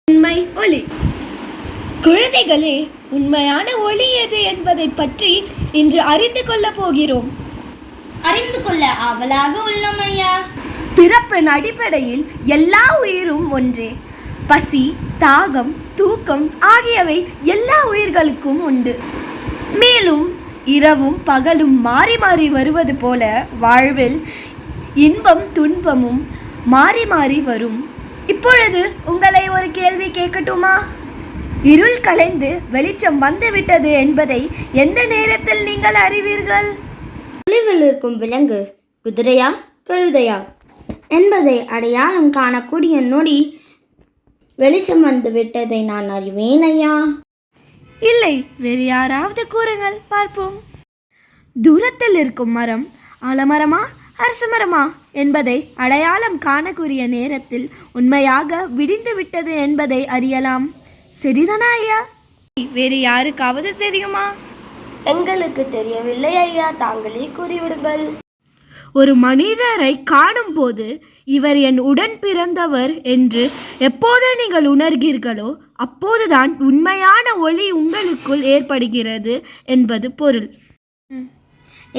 உண்மை ஒளி. குழந்தைகளே, உண்மையான ஒளி எது என்பதை பற்றி இன்று அறிந்து கொள்ளப் போகிறோம். அறிந்து கொள்ள ஆவலாக உள்ளோம் ஐயா. பிறப்பின் அடிப்படையில் எல்லா உயிரும் ஒன்றே. பசி, தாகம், தூக்கம் ஆகியவை எல்லா உயிர்களுக்கும் உண்டு. மேலும் இரவும் பகலும் மாறி மாறி வருவது போல வாழ்வில் இன்பம் துன்பமும் மாறி மாறி வரும். இப்பொழுது உங்களை ஒரு கேள்வி கேட்கட்டுமா? இருள் கலைந்து வெளிச்சம் வந்துவிட்டது என்பதை எந்த நேரத்தில் நீங்கள் அறிவீர்கள்? தொலைவில் இருக்கும் விலங்கு குதிரையா கழுதையா என்பதை அடையாளம் காணக்கூடிய நொடி வெளிச்சம் வந்து விட்டதை நான் அறிவேன் ஐயா. இல்லை, வேறு யாராவது கூறுங்கள் பார்ப்போம். தூரத்தில் இருக்கும் மரம் ஆலமரமா அரச மரமா என்பதை அடையாளம் காணக்கூடிய நேரத்தில் உண்மையாக விடிந்து விட்டது என்பதை அறியலாம். சரிதானா ஐயா? வேறு யாருக்காவது தெரியுமா? எங்களுக்கு தெரியவில்லை ஐயா, தாங்களே கூறிவிடுங்கள். ஒரு மனிதரை காணும் போது இவர் என் உடன் பிறந்தவர் என்று எப்போது நீங்கள் உணர்கிறீர்களோ அப்போதுதான் உண்மையான ஒளி உங்களுக்குள் ஏற்படுகிறது என்பது பொருள்.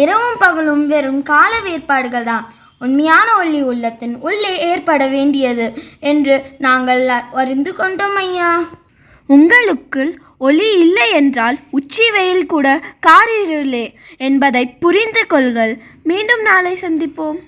இரவும் பகலும் வெறும் கால வேறுபாடுகள் தான். உண்மையான ஒளி உள்ளத்தின் உள்ளே ஏற்பட வேண்டியது என்று நாங்கள் அறிந்து கொண்டோம் ஐயா. உங்களுக்குள் ஒளி இல்லை என்றால் உச்சி வெயில் கூட காரிருளே என்பதை புரிந்து கொள்கள். மீண்டும் நாளை சந்திப்போம்.